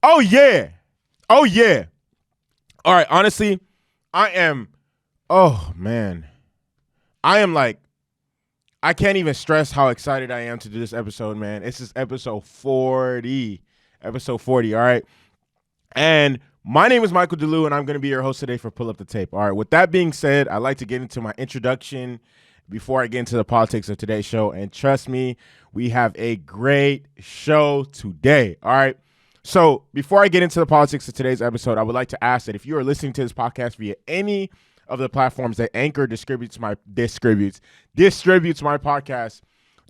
Oh yeah. Oh yeah. All right, honestly, I am oh man. I am like I can't even stress how excited I am to do this episode, man. This is episode 40. Episode 40, all right? And my name is Michael DeLu, and I'm going to be your host today for Pull Up the Tape. All right, with that being said, I'd like to get into my introduction before I get into the politics of today's show. And trust me, we have a great show today, all right? So before I get into the politics of today's episode, I would like to ask that if you are listening to this podcast via any of the platforms that Anchor distributes my podcast,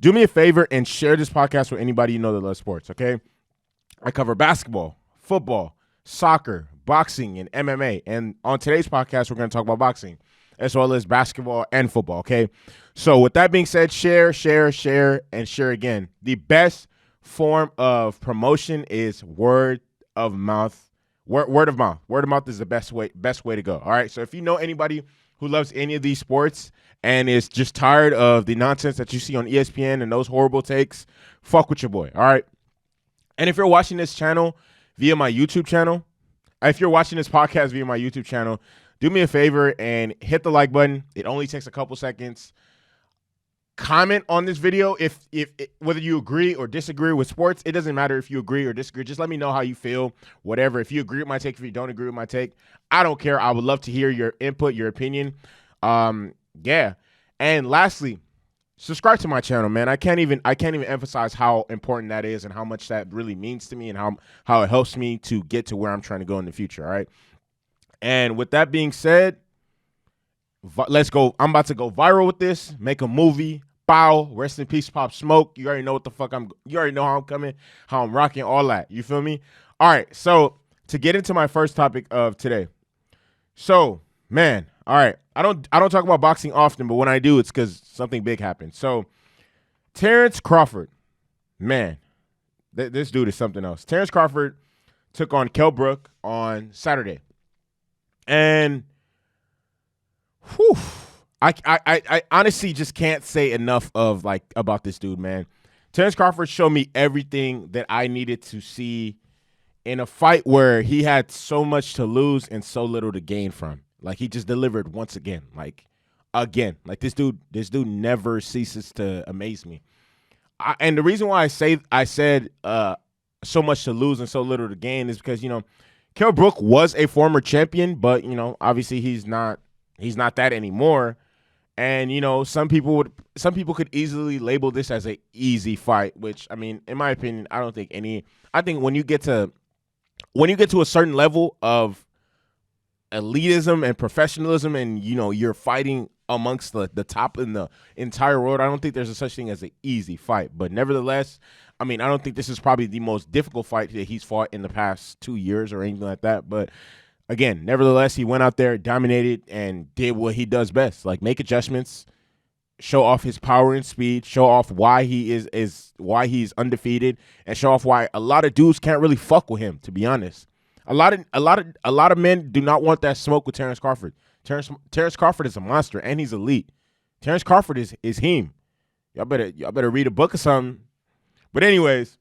do me a favor and share this podcast with anybody you know that loves sports, okay? I cover basketball, football, soccer, boxing, and MMA. And on today's podcast, we're going to talk about boxing as well as basketball and football, okay? So with that being said, share, and share again. The best form of promotion is word of mouth. Word of mouth. Word of mouth is the best way to go. All right. So if you know anybody who loves any of these sports and is just tired of the nonsense that you see on ESPN and those horrible takes, fuck with your boy. All right. And if you're watching this channel via my YouTube channel, if you're watching this podcast via my YouTube channel, do me a favor and hit the like button. It only takes a couple seconds. Comment on this video if whether you agree or disagree with sports. It doesn't matter if you agree or disagree. Just let me know how you feel, whatever. If you agree with my take, if you don't agree with my take, I don't care. I would love to hear your input, your opinion. Yeah. And lastly, subscribe to my channel, man. I can't even emphasize how important that is and how much that really means to me and how it helps me to get to where I'm trying to go in the future, all right? And with that being said, let's go. I'm about to go viral with this, make a movie. Bow, rest in peace, Pop Smoke. You already know what the fuck you already know how I'm coming, how I'm rocking, all that. You feel me? All right, so to get into my first topic of today. So, man, all right. I don't talk about boxing often, but when I do, it's because something big happened. So, Terence Crawford, man, this dude is something else. Terence Crawford took on Kell Brook on Saturday. And whew, I honestly just can't say enough of about this dude, man. Terence Crawford showed me everything that I needed to see in a fight where he had so much to lose and so little to gain from. Like, he just delivered once again. Like this dude never ceases to amaze me. And the reason why I said so much to lose and so little to gain is because, Kell Brook was a former champion, but obviously he's not that anymore. And some people could easily label this as an easy fight, which, I mean, in my opinion, I think when you get to a certain level of elitism and professionalism and you're fighting amongst the top in the entire world, I don't think there's a such thing as an easy fight. But nevertheless, I mean, I don't think this is probably the most difficult fight that he's fought in the past 2 years or anything like that. But again, nevertheless, he went out there, dominated, and did what he does best, like make adjustments, show off his power and speed, show off why he is why he's undefeated, and show off why a lot of dudes can't really fuck with him, to be honest. A lot of men do not want that smoke with Terence Crawford. Terence Crawford is a monster, and he's elite. Terence Crawford is him. Y'all better read a book or something. But anyways,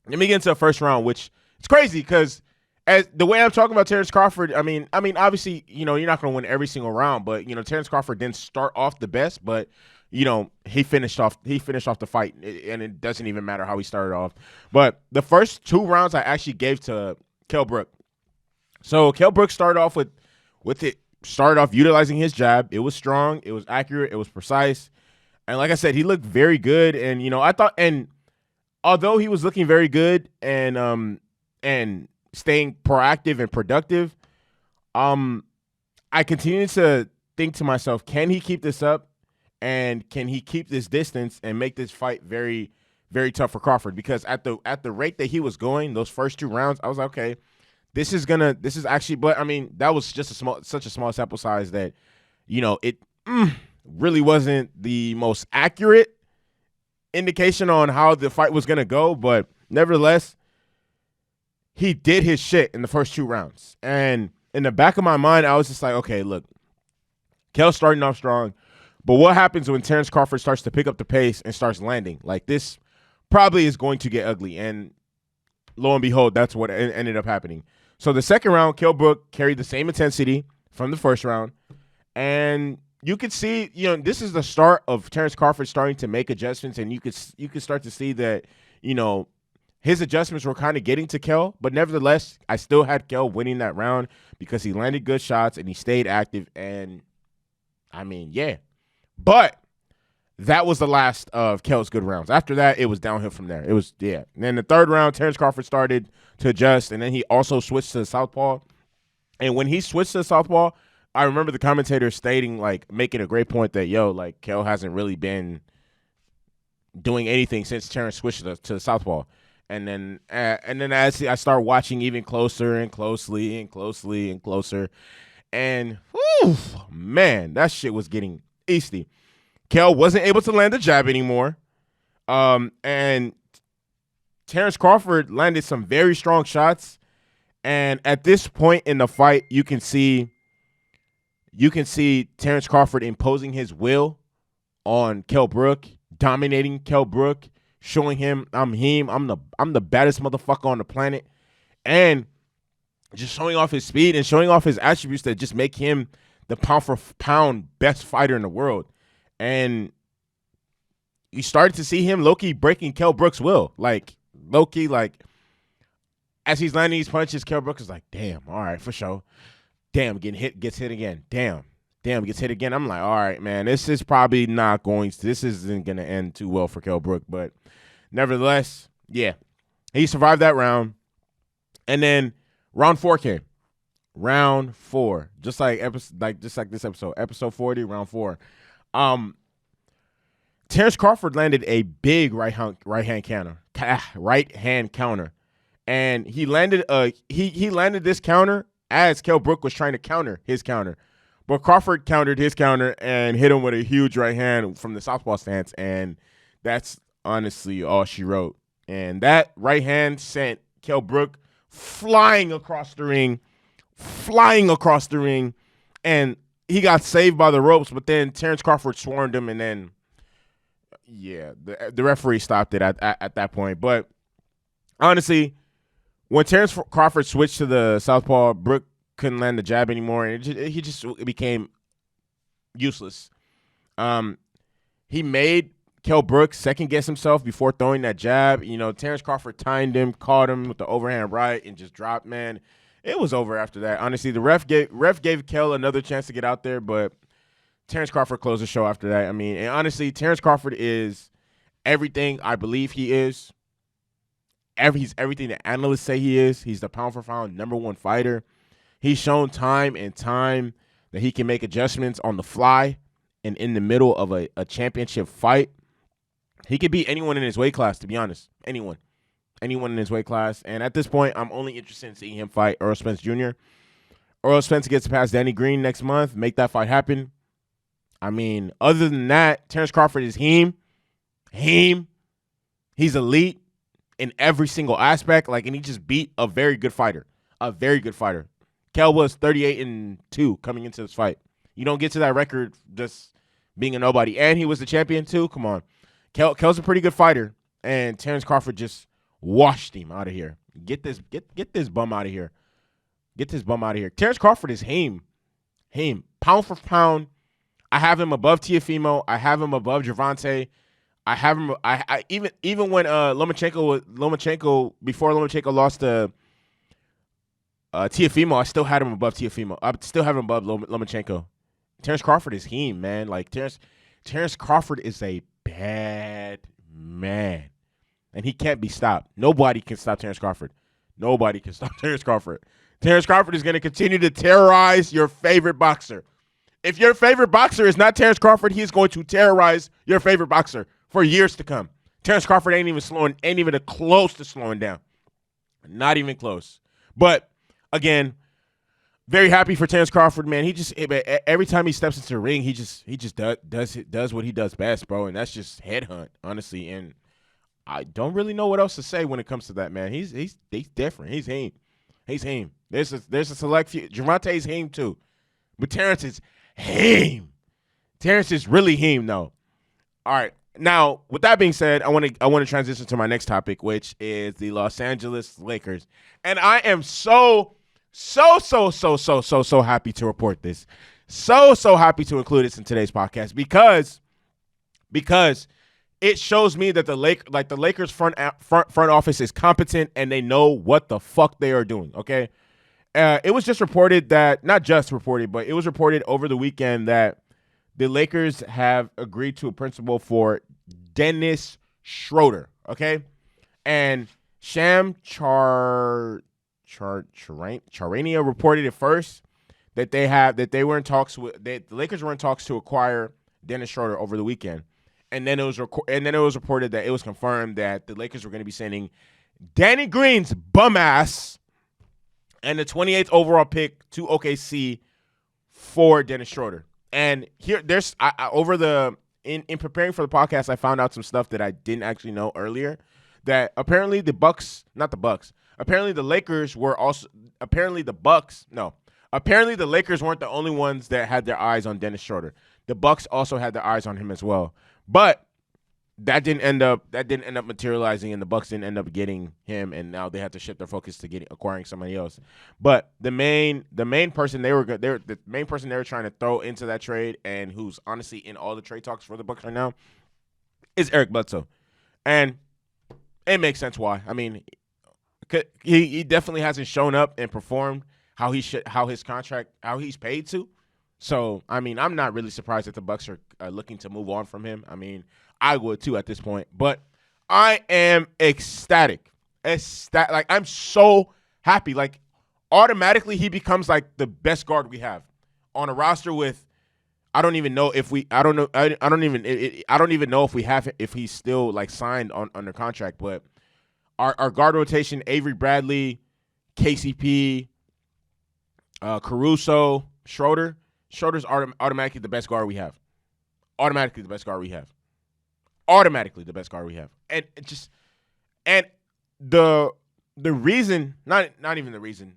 let me get into the first round, which it's crazy because as the way I'm talking about Terence Crawford, I mean, obviously, you're not going to win every single round, but Terence Crawford didn't start off the best, but he finished off the fight, and it doesn't even matter how he started off. But the first 2 rounds I actually gave to Kell Brook. So Kell Brook started off started off utilizing his jab. It was strong, it was accurate, it was precise, and like I said, he looked very good. And I thought, and although he was looking very good and staying proactive and productive, I continued to think to myself, can he keep this up, and can he keep this distance and make this fight very, very tough for Crawford? Because at the rate that he was going, those first 2 rounds, I was like, okay, this is actually, but I mean, that was just such a small sample size that, it really wasn't the most accurate indication on how the fight was gonna go. But nevertheless, he did his shit in the first 2 rounds. And in the back of my mind, I was just like, okay, look, Kell's starting off strong, but what happens when Terence Crawford starts to pick up the pace and starts landing? Like, this probably is going to get ugly. And lo and behold, that's what ended up happening. So the second round, Kell Brook carried the same intensity from the first round. And you could see, this is the start of Terence Crawford starting to make adjustments. And you could start to see that, his adjustments were kind of getting to Kell. But nevertheless, I still had Kell winning that round because he landed good shots and he stayed active. And, yeah. But that was the last of Kell's good rounds. After that, it was downhill from there. It was, yeah. And then the third round, Terence Crawford started to adjust, and then he also switched to the southpaw. And when he switched to the southpaw, I remember the commentator stating, making a great point that, Kell hasn't really been doing anything since Terence switched to the southpaw. And then as I start watching even closer and closely and closely and closer, and, whew, man, that shit was getting easty. Kell wasn't able to land a jab anymore. And Terence Crawford landed some very strong shots. And at this point in the fight, you can see Terence Crawford imposing his will on Kell Brook, dominating Kell Brook, showing him I'm the baddest motherfucker on the planet, and just showing off his speed and showing off his attributes that just make him the pound for pound best fighter in the world. And you started to see him low-key breaking Kell Brook's will. Low-key, as he's landing these punches, Kell Brook is like, damn, all right, for sure. Damn, gets hit again. Damn, gets hit again. I'm like, all right, man, this isn't going to end too well for Kell Brook. But nevertheless, yeah, he survived that round. And then round 4 came. Round 4, just like this episode, episode 40, round 4. Terence Crawford landed a big right hand counter, and he landed he landed this counter as Kell Brook was trying to counter his counter, but Crawford countered his counter and hit him with a huge right hand from the southpaw stance, and that's honestly all she wrote. And that right hand sent Kell Brook flying across the ring, and he got saved by the ropes, but then Terence Crawford swarmed him, and then, yeah, the referee stopped it at that point. But honestly, when Terence Crawford switched to the southpaw, Brook couldn't land the jab anymore, and he just became useless. He made Kell Brook second-guess himself before throwing that jab. Terence Crawford timed him, caught him with the overhand right, and just dropped, man. It was over after that. Honestly, the ref gave Kell another chance to get out there, but Terence Crawford closed the show after that. And honestly, Terence Crawford is everything I believe he is. He's everything the analysts say he is. He's the pound-for-pound #1 fighter. He's shown time and time that he can make adjustments on the fly and in the middle of a championship fight. He could beat anyone in his weight class, to be honest. Anyone in his weight class. And at this point, I'm only interested in seeing him fight Errol Spence Jr. Errol Spence gets past Danny Green next month. Make that fight happen. Other than that, Terence Crawford is him. He's elite in every single aspect. And he just beat a very good fighter. Kell was 38-2 coming into this fight. You don't get to that record just being a nobody. And he was the champion too. Come on. Kell's a pretty good fighter. And Terence Crawford just washed him out of here. Get this bum out of here. Terence Crawford is him. Pound for pound. I have him above Teofimo. I have him above Gervonta. I have him. I even when Lomachenko before Lomachenko lost to Teofimo, I still had him above Teofimo. I still have him above Lomachenko. Terence Crawford is him, man. Terence Crawford is a bad man. And he can't be stopped. Nobody can stop Terence Crawford. Terence Crawford is going to continue to terrorize your favorite boxer. If your favorite boxer is not Terence Crawford, he's going to terrorize your favorite boxer for years to come. Terence Crawford ain't even close to slowing down. Not even close. But again, very happy for Terence Crawford, man. He just every time he steps into the ring, he just does what he does best, bro, and that's just headhunt, honestly. And I don't really know what else to say when it comes to that, man. He's different. He's him. There's a select few. Gervonta is him too, but Terence is him. Terence is really him, though. All right, Now, with that being said, I want to transition to my next topic, which is the Los Angeles Lakers, and I am so happy to report this, so happy to include this in today's podcast because it shows me that the Lakers front office is competent and they know what the fuck they are doing. Okay, it was just reported that not just reported, but it was reported over the weekend that the Lakers have agreed to a principle for Dennis Schroder, okay? And Sham Charania reported it first that they were in talks with the Lakers were in talks to acquire Dennis Schroder over the weekend. And then it was reported that it was confirmed that the Lakers were going to be sending Danny Green's bum ass and the 28th overall pick to OKC for Dennis Schroder. And here, there's in preparing for the podcast, I found out some stuff that I didn't actually know earlier. That apparently the Lakers were also apparently the Lakers weren't the only ones that had their eyes on Dennis Schroder. The Bucks also had their eyes on him as well, but that didn't end up materializing, and the Bucks didn't end up getting him, and now they have to shift their focus to acquiring somebody else. But the main person they were trying to throw into that trade, and who's honestly in all the trade talks for the Bucks right now, is Eric Bledsoe, and it makes sense why. I mean, he definitely hasn't shown up and performed how he's paid to. So I mean, I'm not really surprised that the Bucks are looking to move on from him. I mean, I would too at this point, but I am ecstatic. Like, I'm so happy. Like, automatically he becomes like the best guard we have on a roster with. I don't even know if we. I don't know. I don't even know if he's still like signed under contract. But our guard rotation: Avery Bradley, KCP, Caruso, Schroder. Schroder's automatically the best guard we have. Automatically the best guard we have. And the reason, not even the reason.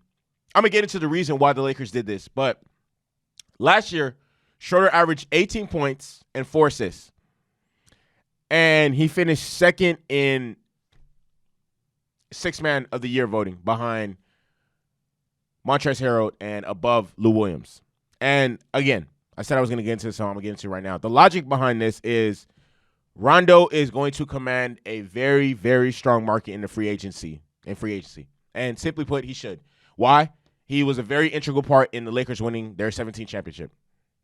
I'm gonna get into the reason why the Lakers did this, but last year Schroder averaged 18 points and 4 assists, and he finished second in Sixth Man of the Year voting behind Montrezl Harrell and above Lou Williams. And again, I said I was going to get into this, so I'm going to get into it right now. The logic behind this is Rondo is going to command a very, very strong market in free agency. And simply put, he should. Why? He was a very integral part in the Lakers winning their 17th championship.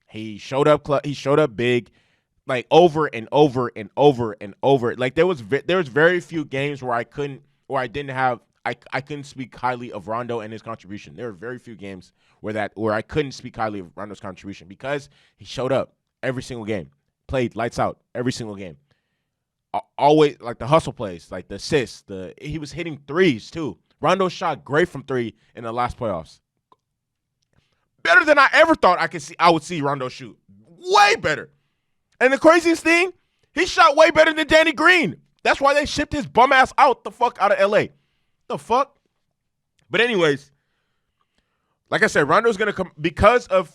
He showed up big, like over and over and over and over. Like there was very few games where I couldn't speak highly of Rondo and his contribution. There were very few games where I couldn't speak highly of Rondo's contribution because he showed up every single game, played lights out every single game. Always like the hustle plays, like the assists, he was hitting threes too. Rondo shot great from three in the last playoffs. Better than I ever thought I would see Rondo shoot. Way better. And the craziest thing, he shot way better than Danny Green. That's why they shipped his bum ass out of LA. The fuck? But anyways, like I said, Rondo's going to come because of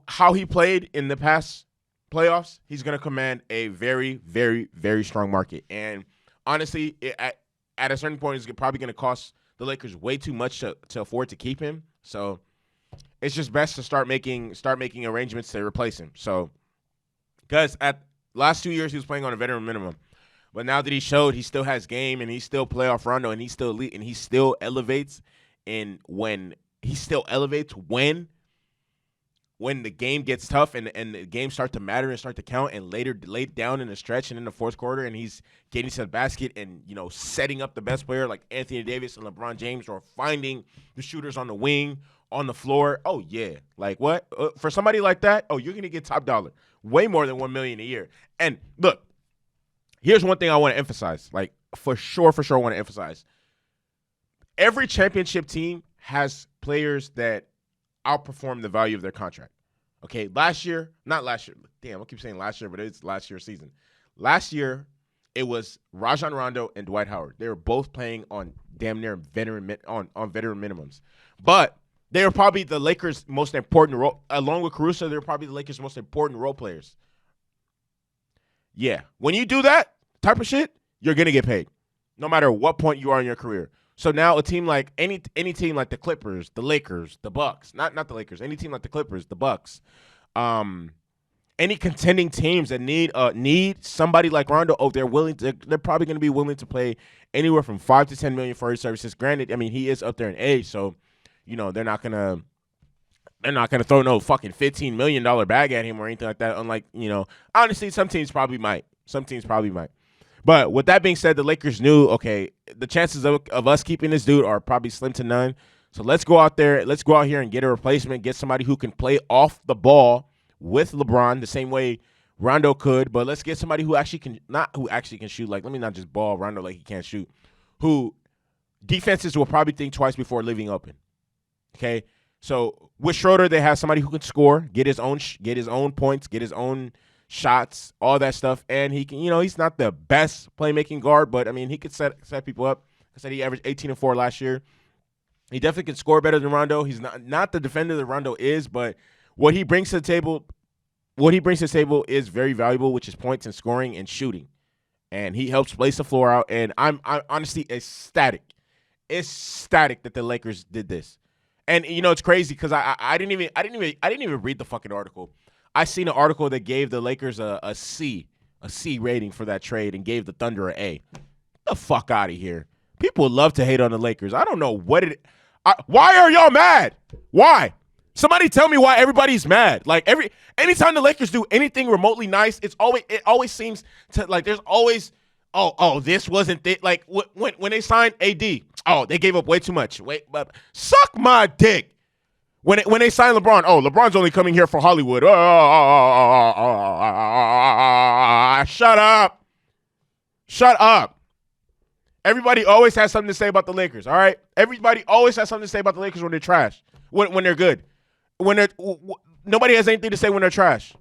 how he played in the past playoffs. He's going to command a very, very, very strong market. And honestly, at a certain point, it's probably going to cost the Lakers way too much to afford to keep him. So it's just best to start making arrangements to replace him. So because at last 2 years, he was playing on a veteran minimum. But now that he showed he still has game and he's still playoff Rondo and he's still elite and he still elevates when the game gets tough and the games start to matter and start to count and later late down in the stretch and in the fourth quarter and he's getting to the basket and, you know, setting up the best player like Anthony Davis and LeBron James or finding the shooters on the wing, on the floor. Oh, yeah. Like what? For somebody like that, you're going to get top dollar. Way more than $1 million a year. And look, here's one thing I want to emphasize. Like, for sure I want to emphasize. Every championship team has players that outperform the value of their contract. Okay, not last year. Damn, I keep saying last year, but it's last year's season. Last year, it was Rajon Rondo and Dwight Howard. They were both playing on damn near veteran minimums. But they were probably the Lakers' most important role. Along with Caruso, they were probably the Lakers' most important role players. Yeah. When you do that type of shit, you're going to get paid no matter what point you are in your career. So now a team like any team like the Clippers, the Lakers, the Bucks, not the Lakers, any team like the Clippers, the Bucks, any contending teams that need somebody like Rondo, they're probably going to be willing to pay anywhere from $5 to $10 million for his services. Granted, I mean, he is up there in age, so they're not gonna throw no fucking $15 million bag at him or anything like that. Unlike, honestly, some teams probably might. But with that being said, the Lakers knew, okay, the chances of us keeping this dude are probably slim to none. So let's go out here and get a replacement, get somebody who can play off the ball with LeBron the same way Rondo could, but let's get somebody who actually can shoot. Like, let me not just ball Rondo like he can't shoot. Who defenses will probably think twice before leaving open. Okay, so with Schroder, they have somebody who can score, get his own points, get his own shots, all that stuff, and he can. He's not the best playmaking guard, but I mean, he could set people up. I said he averaged 18 and 4 last year. He definitely can score better than Rondo. He's not the defender that Rondo is, but what he brings to the table is very valuable, which is points and scoring and shooting, and he helps place the floor out. And I'm honestly ecstatic that the Lakers did this. And it's crazy because I didn't even read the fucking article. I seen an article that gave the Lakers a C rating for that trade and gave the Thunder an A. Get the fuck out of here. People love to hate on the Lakers. I don't know why are y'all mad? Why? Somebody tell me why everybody's mad. Like anytime the Lakers do anything remotely nice, it always seems to like there's always this wasn't it. Like when they signed AD, they gave up way too much. Suck my dick. When they signed LeBron, LeBron's only coming here for Hollywood. Shut up. Everybody always has something to say about the Lakers. All right, everybody always has something to say about the Lakers when they're trash. When they're good. Nobody has anything to say when they're trash.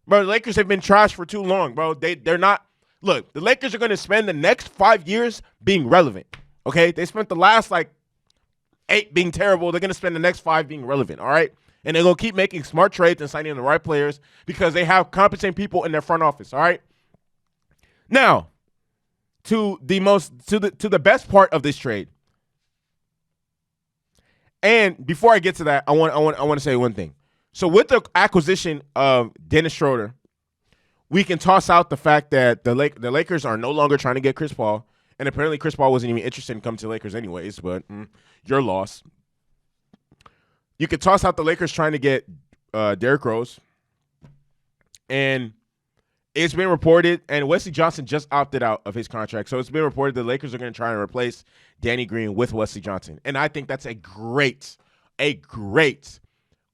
Bro, the Lakers have been trash for too long, bro. They're not. Look, the Lakers are going to spend the next 5 years being relevant, okay? They spent the last, 8 being terrible. They're going to spend the next 5 being relevant, all right? And they're going to keep making smart trades and signing the right players because they have competent people in their front office, all right? Now, to the best part of this trade. And before I get to that, I want to say one thing. So with the acquisition of Dennis Schroder, we can toss out the fact that the Lakers are no longer trying to get Chris Paul, and apparently Chris Paul wasn't even interested in coming to the Lakers anyways, but your loss. You could toss out the Lakers trying to get Derrick Rose, and it's been reported, and Wesley Johnson just opted out of his contract, so it's been reported the Lakers are going to try and replace Danny Green with Wesley Johnson, and I think that's a great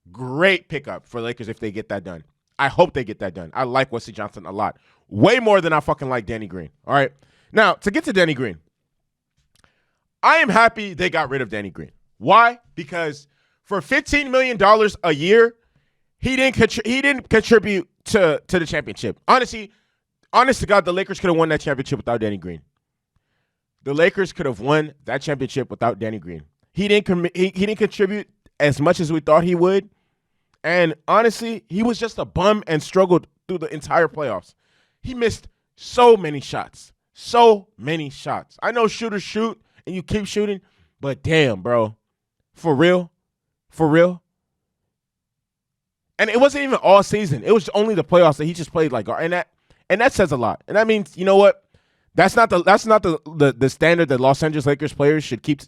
pickup for the Lakers if they get that done. I hope they get that done. I like Wesley Johnson a lot. Way more than I fucking like Danny Green. All right? Now, to get to Danny Green, I am happy they got rid of Danny Green. Why? Because for $15 million a year, he didn't contribute to the championship. Honest to God, the Lakers could have won that championship without Danny Green. The Lakers could have won that championship without Danny Green. He didn't contribute as much as we thought he would. And honestly, he was just a bum and struggled through the entire playoffs. He missed so many shots. I know shooters shoot and you keep shooting, but damn, bro. For real? And it wasn't even all season. It was only the playoffs that he just played like, and that says a lot. And that means, you know what? That's not the standard that Los Angeles Lakers players should keep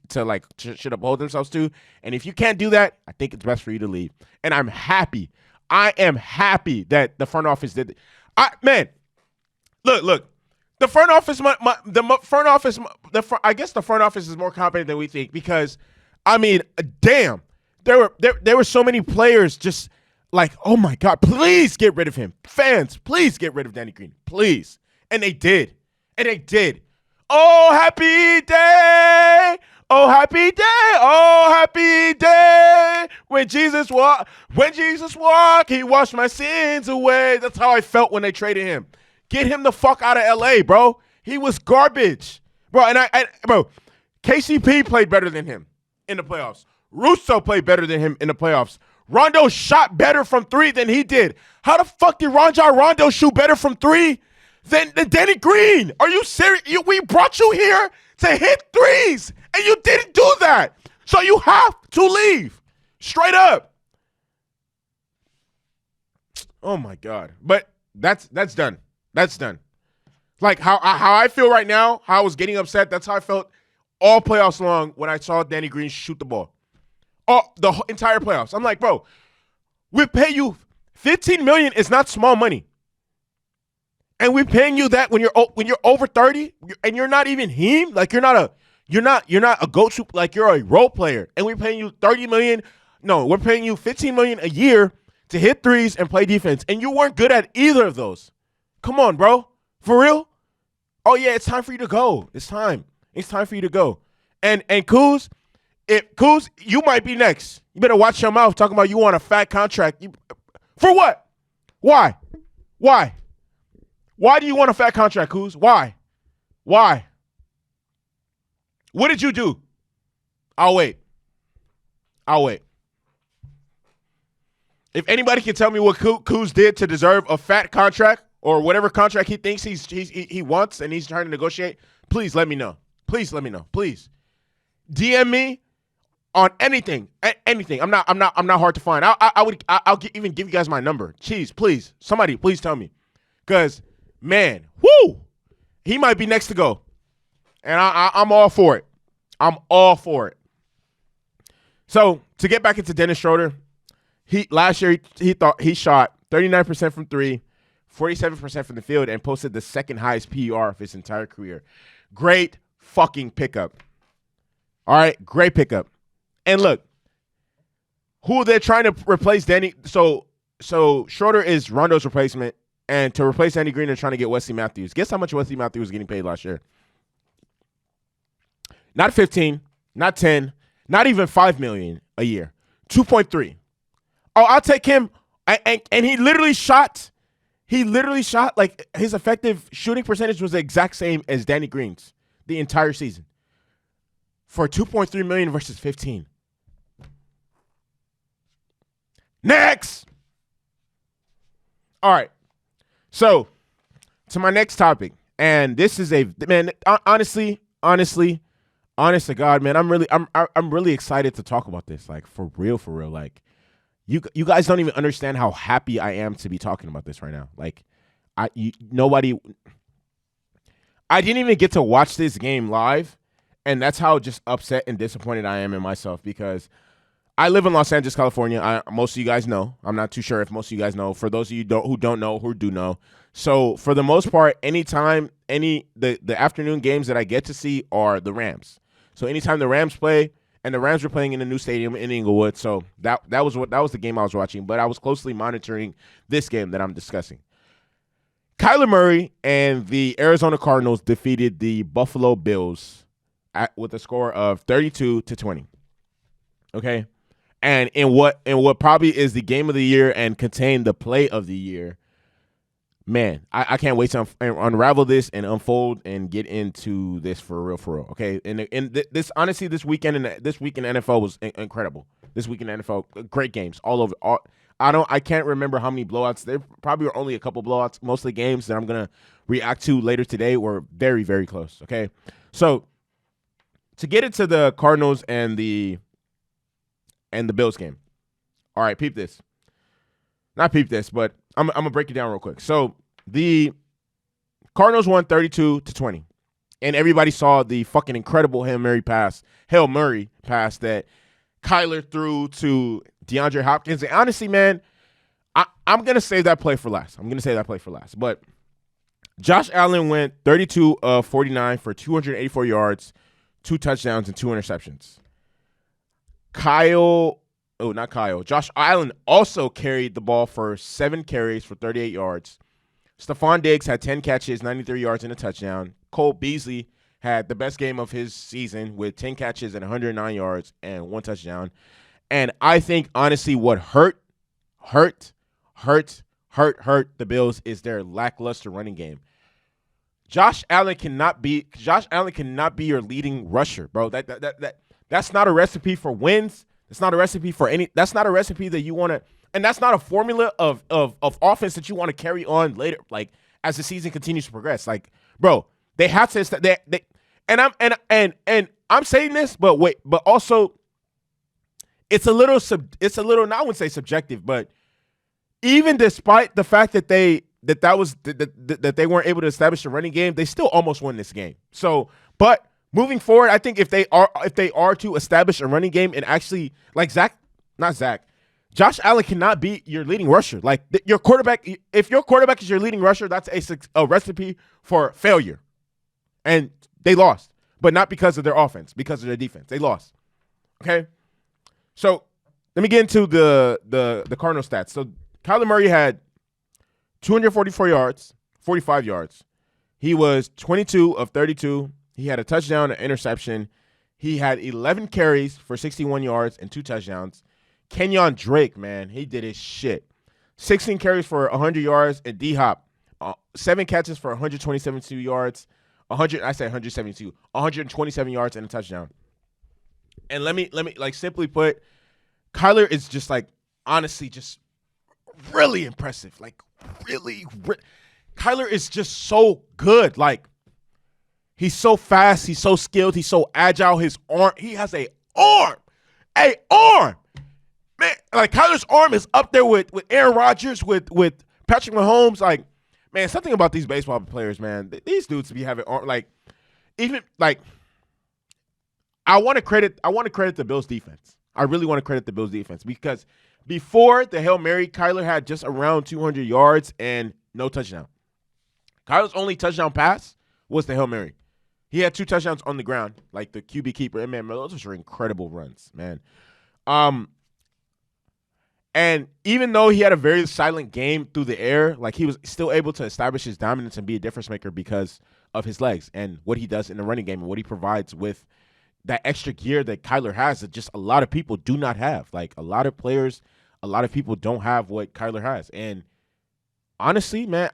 should uphold themselves to. And if you can't do that, I think it's best for you to leave. And I'm happy. I am happy that the front office did it. Look. The front office, I guess the front office is more competent than we think because, I mean, damn, there were so many players just like, oh my God, please get rid of him. Fans, please get rid of Danny Green, please. And they did. Oh, happy day. Oh, happy day. Oh, happy day. When Jesus walked, he washed my sins away. That's how I felt when they traded him. Get him the fuck out of LA, bro. He was garbage. Bro, bro, KCP played better than him in the playoffs. Russo played better than him in the playoffs. Rondo shot better from 3 than he did. How the fuck did Rondo shoot better from 3 than Danny Green. Are you serious? We brought you here to hit threes, and you didn't do that. So you have to leave. Straight up. Oh, my God. But that's done. That's done. Like how I feel right now, how I was getting upset, that's how I felt all playoffs long when I saw Danny Green shoot the ball. The entire playoffs. I'm like, bro, we pay you $15 million is not small money. And we're paying you that when you're over 30 and you're not even him, like you're not a go-to, like you're a role player. And we're paying you $30 million. No, we're paying you $15 million a year to hit threes and play defense. And you weren't good at either of those. Come on, bro. For real? Oh yeah, it's time for you to go. It's time. It's time for you to go. And Kuz, you might be next. You better watch your mouth talking about you want a fat contract. For what? Why? Why? Why do you want a fat contract, Kuz? Why? Why? What did you do? I'll wait. If anybody can tell me what Kuz did to deserve a fat contract or whatever contract he thinks he wants and he's trying to negotiate, please let me know. Please let me know. Please. DM me on anything. Anything. I'm not hard to find. I'll even give you guys my number. Jeez, please. Somebody please tell me. Cuz man, whoo! He might be next to go. And I'm all for it. I'm all for it. So, to get back into Dennis Schroder, last year he thought he shot 39% from 3, 47% from the field, and posted the second highest PER of his entire career. Great fucking pickup. All right, great pickup. And look, who they're trying to replace Danny. So Schroder is Rondo's replacement, and to replace Danny Green, they're trying to get Wesley Matthews. Guess how much Wesley Matthews was getting paid last year? Not 15, not 10, not even $5 million a year. 2.3. Oh, I'll take him. And he literally shot like his effective shooting percentage was the exact same as Danny Green's the entire season. For $2.3 million versus 15. Next. All right. So, to my next topic, and this is honestly, honest to God, man, I'm really excited to talk about this. Like for real. Like you guys don't even understand how happy I am to be talking about this right now. Like I didn't even get to watch this game live, and that's how just upset and disappointed I am in myself because I live in Los Angeles, California. Most of you guys know. I'm not too sure if most of you guys know. For those of you who don't know, who do know. So for the most part, anytime the afternoon games that I get to see are the Rams. So anytime the Rams play, and the Rams were playing in a new stadium in Inglewood, so that was the game I was watching. But I was closely monitoring this game that I'm discussing. Kyler Murray and the Arizona Cardinals defeated the Buffalo Bills with a score of 32-20. Okay. And in what probably is the game of the year and contain the play of the year, man, I can't wait to unravel this and unfold and get into this for real. Okay, and this honestly, this weekend in NFL was incredible. This weekend in NFL, great games all over. I can't remember how many blowouts. There probably were only a couple blowouts. Most of the games that I'm gonna react to later today were very, very close. Okay, so to get into the Cardinals and the Bills game. All right, peep this. Not peep this, but I'm gonna break it down real quick. So the Cardinals won 32-20, and everybody saw the fucking incredible Hail Murray pass that Kyler threw to DeAndre Hopkins. And honestly, man, I'm gonna save that play for last. But Josh Allen went 32 of 49 for 284 yards, 2 touchdowns, and 2 interceptions. Josh Allen also carried the ball for 7 carries for 38 yards. Stephon Diggs had 10 catches, 93 yards, and a touchdown. Cole Beasley had the best game of his season with 10 catches and 109 yards and 1 touchdown. And I think, honestly, what hurt the Bills is their lackluster running game. Josh Allen cannot be your leading rusher, bro. That's not a recipe for wins. It's not a recipe for any. That's not a recipe that you want to, and that's not a formula of offense that you want to carry on later, like as the season continues to progress. Like, bro, they have to they and I'm saying this, but wait, but also it's a little I wouldn't say subjective, but even despite the fact that they weren't able to establish a running game, they still almost won this game. So, but moving forward, I think if they are to establish a running game and actually, like Josh Allen cannot be your leading rusher. Like your quarterback, if your quarterback is your leading rusher, that's a recipe for failure. And they lost, but not because of their offense, because of their defense. They lost. Okay, so let me get into the Cardinal stats. So Kyler Murray had 244 yards, 45 yards. He was 22 of 32. He had a touchdown, an interception. He had 11 carries for 61 yards and 2 touchdowns. Kenyon Drake, man, he did his shit. 16 carries for 100 yards, and D-Hop, 7 catches for 127 yards. 127 yards and a touchdown. And let me like simply put, Kyler is just like honestly just really impressive. Like Kyler is just so good. Like he's so fast, he's so skilled, he's so agile. His arm, he has a arm. Man, like Kyler's arm is up there with Aaron Rodgers, with Patrick Mahomes. Like, man, something about these baseball players, man. These dudes be having arm, like, even like. I want to credit the Bills defense. I really want to credit the Bills defense because before the Hail Mary, Kyler had just around 200 yards and no touchdown. Kyler's only touchdown pass was the Hail Mary. He had 2 touchdowns on the ground, like the QB keeper. And man, those were incredible runs, man. And even though he had a very silent game through the air, like he was still able to establish his dominance and be a difference maker because of his legs and what he does in the running game and what he provides with that extra gear that Kyler has that just a lot of people do not have. Like a lot of players, a lot of people don't have what Kyler has. And honestly, man,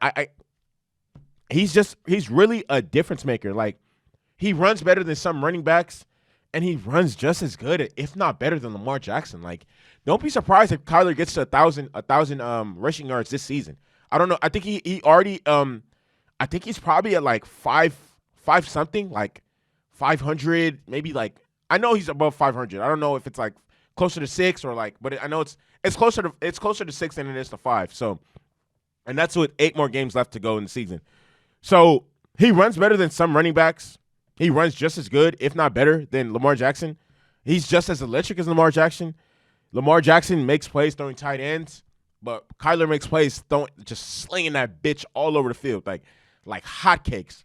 he's really a difference maker. Like he runs better than some running backs. And he runs just as good, if not better, than Lamar Jackson. Like, don't be surprised if Kyler gets to 1,000 rushing yards this season. I don't know. I think he already I think he's probably at like five something, like 500, maybe like I know he's above 500. I don't know if it's like closer to 6 or like, but I know it's closer to 6 than it is to 5. So, and that's with 8 more games left to go in the season. So he runs better than some running backs. He runs just as good, if not better, than Lamar Jackson. He's just as electric as Lamar Jackson. Lamar Jackson makes plays throwing tight ends, but Kyler makes plays just slinging that bitch all over the field like hotcakes.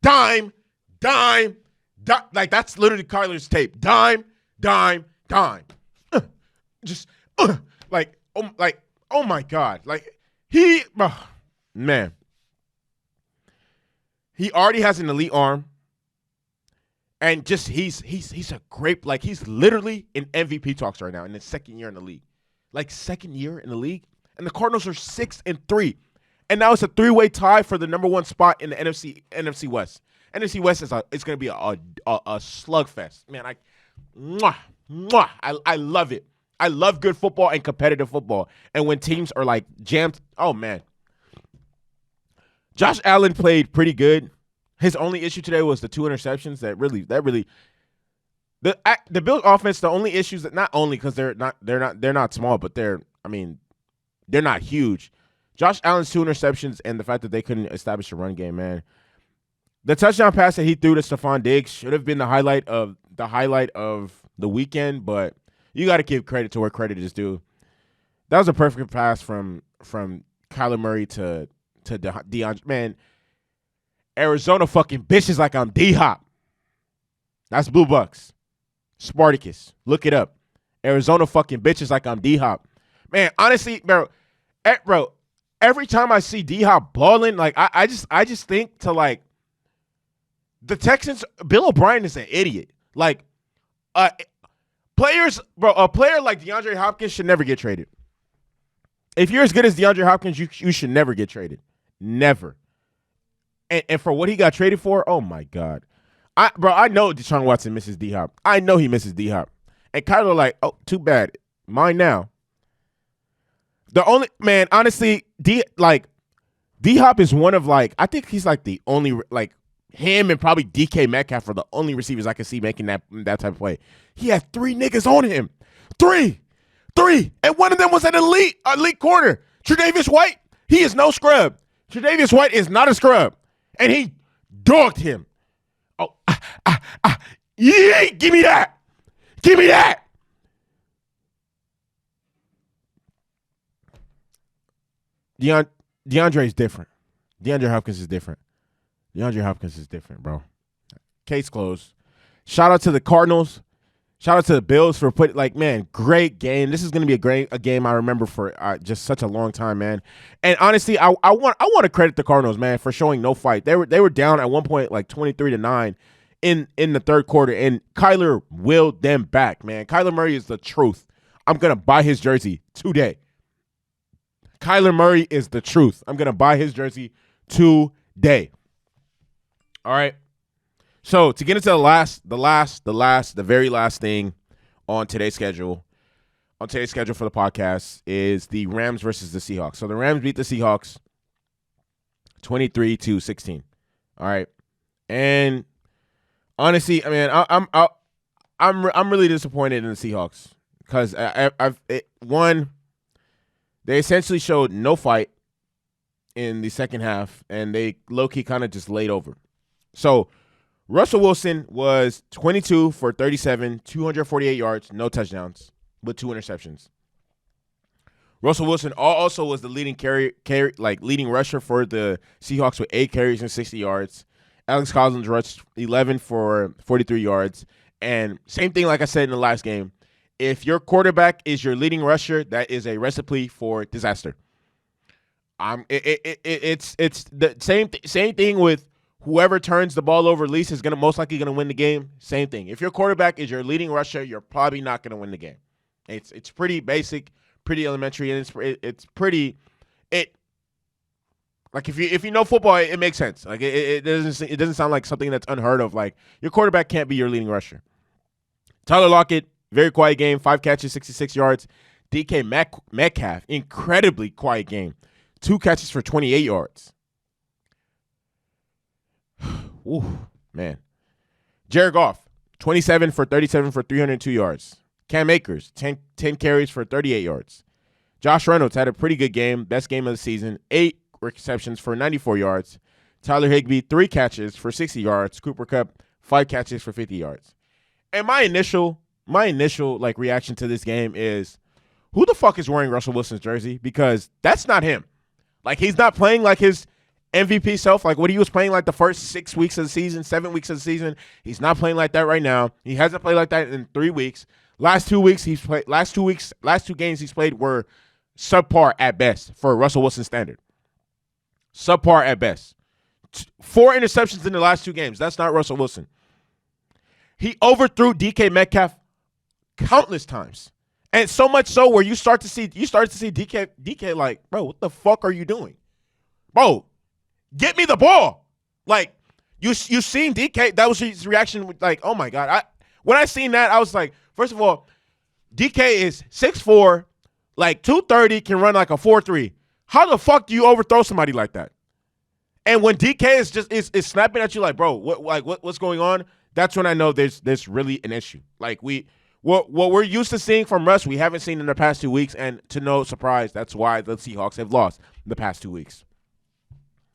Dime. Like that's literally Kyler's tape. Dime. Oh my God. Like man. He already has an elite arm. And just he's a great, like he's literally in MVP talks right now in his second year in the league. Like second year in the league. And the Cardinals are 6-3. And now it's a 3-way tie for the number 1 spot in the NFC West. NFC West is it's gonna be a slugfest. Man, I love it. I love good football and competitive football. And when teams are like jammed, oh man. Josh Allen played pretty good. His only issue today was the 2 interceptions. The Bills offense. The only issues that not only because they're not small, but they're not huge. Josh Allen's 2 interceptions and the fact that they couldn't establish a run game, man. The touchdown pass that he threw to Stephon Diggs should have been the highlight of the weekend, but you got to give credit to where credit is due. That was a perfect pass from Kyler Murray to DeAndre. Man. Arizona fucking bitches like I'm D-Hop. That's Blue Bucks. Spartacus. Look it up. Arizona fucking bitches like I'm D-Hop. Man, honestly, bro, every time I see D-Hop balling, like I just think to like the Texans, Bill O'Brien is an idiot. Like a player like DeAndre Hopkins should never get traded. If you're as good as DeAndre Hopkins, you should never get traded. Never. And for what he got traded for, oh my God. I know Deshaun Watson misses D-Hop. I know he misses D-Hop. And Kyler like, oh, too bad. Mine now. The only, man, honestly, D-Hop is one of I think he's the only him and probably DK Metcalf are the only receivers I can see making that type of play. He had 3 niggas on him. 3. And one of them was an elite corner. Tre'Davious White, he is no scrub. Tre'Davious White is not a scrub. And he dogged him. Oh, yeah, give me that. Give me that. DeAndre is different. DeAndre Hopkins is different. DeAndre Hopkins is different, bro. Case closed. Shout out to the Cardinals. Shout out to the Bills for great game. This is going to be a game I remember for just such a long time, man. And honestly, I want to credit the Cardinals, man, for showing no fight. They were down at one point 23-9 in the third quarter, and Kyler willed them back, man. Kyler Murray is the truth. I'm going to buy his jersey today. Kyler Murray is the truth. I'm going to buy his jersey today. All right. So to get into the very last thing on today's schedule for the podcast is the Rams versus the Seahawks. So the Rams beat the Seahawks 23-16. All right. And honestly, I mean, I'm really disappointed in the Seahawks because they essentially showed no fight in the second half, and they low-key kind of just laid over. So Russell Wilson was 22 for 37, 248 yards, no touchdowns, with 2 interceptions. Russell Wilson also was the leading leading rusher for the Seahawks with 8 carries and 60 yards. Alex Collins rushed 11 for 43 yards. And same thing like I said in the last game. If your quarterback is your leading rusher, that is a recipe for disaster. It's the same thing with whoever turns the ball over least is most likely gonna win the game. Same thing. If your quarterback is your leading rusher, you're probably not gonna win the game. It's pretty basic, pretty elementary, and it's pretty if you know football, it makes sense. It doesn't sound like something that's unheard of. Your quarterback can't be your leading rusher. Tyler Lockett, very quiet game, 5 catches, 66 yards. DK Metcalf, incredibly quiet game, 2 catches for 28 yards. Ooh, man. Jared Goff, 27 for 37 for 302 yards. Cam Akers, 10 carries for 38 yards. Josh Reynolds had a pretty good game, best game of the season, 8 receptions for 94 yards. Tyler Higbee, 3 catches for 60 yards. Cooper Kupp, 5 catches for 50 yards. And my initial reaction to this game is, who the fuck is wearing Russell Wilson's jersey? Because that's not him. He's not playing like his MVP self, what he was playing the first 6 weeks of the season, 7 weeks of the season. He's not playing like that right now. He hasn't played like that in 3 weeks. Last 2 games he's played were subpar at best for Russell Wilson standard. Subpar at best. 4 interceptions in the last 2 games. That's not Russell Wilson. He overthrew DK Metcalf countless times. And so much so where you start to see DK bro, what the fuck are you doing? Bro, get me the ball. You seen DK, that was his reaction, oh my God. When I seen that, I was like, first of all, DK is 6'4", 230, can run a 4.3. How the fuck do you overthrow somebody like that? And when DK is snapping at you bro, what's going on? That's when I know there's really an issue. What we're used to seeing from Russ, we haven't seen in the past 2 weeks, and to no surprise, that's why the Seahawks have lost the past 2 weeks.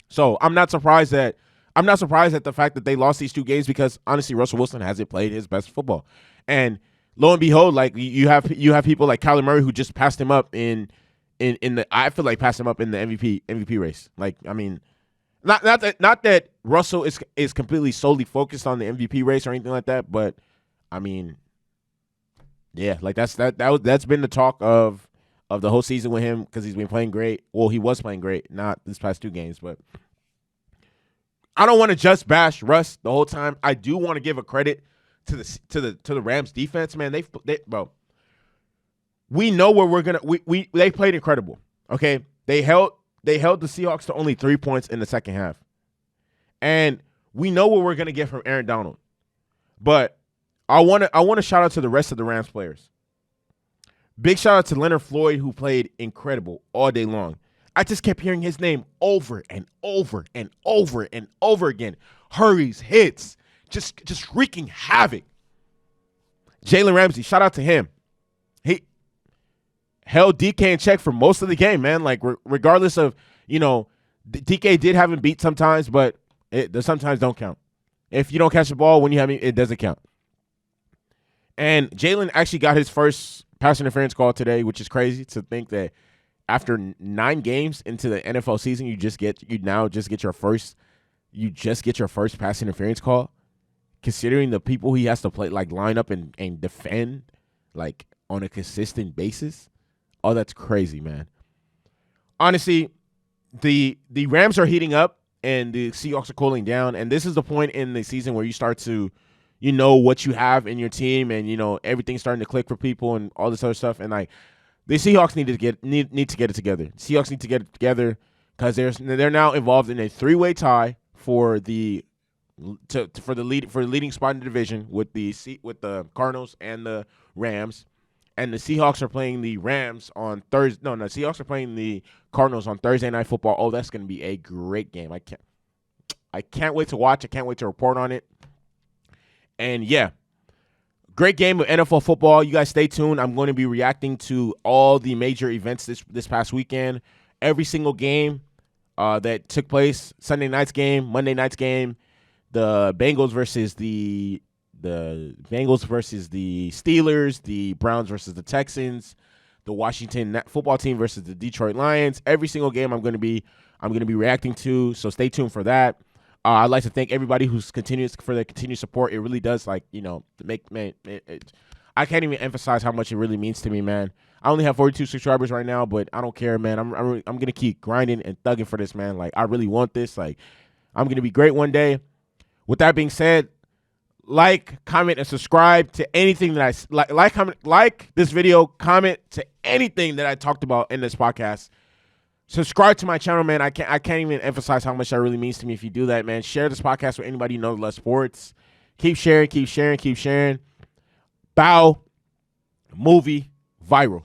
So I'm not surprised at the fact that they lost these 2 games because honestly, Russell Wilson hasn't played his best football. And lo and behold, you have people like Kyler Murray who just passed him up in the passed him up in the MVP race. Not that Russell is completely solely focused on the MVP race or anything like that, but yeah, that's been the talk of the whole season with him because he's been playing great. Well, he was playing great, not this past 2 games, but I don't want to just bash Russ the whole time. I do want to give a credit to the Rams defense, man. Bro, we know where we're gonna. They played incredible. Okay, they held the Seahawks to only 3 points in the second half, and we know what we're gonna get from Aaron Donald. But I want to shout out to the rest of the Rams players. Big shout out to Leonard Floyd, who played incredible all day long. I just kept hearing his name over and over and over and over again. Hurries, hits, just wreaking havoc. Jalen Ramsey, shout out to him. He held DK in check for most of the game, man. Like, regardless of, DK did have him beat sometimes, but the sometimes don't count. If you don't catch the ball when you have it doesn't count. And Jalen actually got his first pass interference call today, which is crazy to think that after 9 games into the NFL season, you just get your first pass interference call. Considering the people he has to play, like, line up and defend, like, on a consistent basis. Oh, that's crazy, man. Honestly, the Rams are heating up and the Seahawks are cooling down. And this is the point in the season where you start to, what you have in your team and, everything's starting to click for people and all this other stuff. And, like, the Seahawks need to get it together. Seahawks need to get it together because they're now involved in a 3-way tie for the leading spot in the division with the Cardinals and the Rams, and the Seahawks are playing the Rams on Thursday. No, the Seahawks are playing the Cardinals on Thursday Night Football. Oh, that's going to be a great game. I can't wait to watch. I can't wait to report on it. And yeah, great game of NFL football. You guys stay tuned. I'm going to be reacting to all the major events this past weekend. Every single game that took place. Sunday night's game, Monday night's game. The Bengals versus the Steelers, the Browns versus the Texans, the Washington football team versus the Detroit Lions. Every single game I'm going to be reacting to, so stay tuned for that. I'd like to thank everybody who's for their continued support. It really does, I can't even emphasize how much it really means to me, man. I only have 42 subscribers right now, but I don't care, man. I'm going to keep grinding and thugging for this, man. Like, I really want this. Like, I'm going to be great one day. With that being said, like, comment, and subscribe to anything that like this video, comment to anything that I talked about in this podcast. Subscribe to my channel, man. I can't even emphasize how much that really means to me if you do that, man. Share this podcast with anybody you know that loves sports. Keep sharing. Bow movie viral.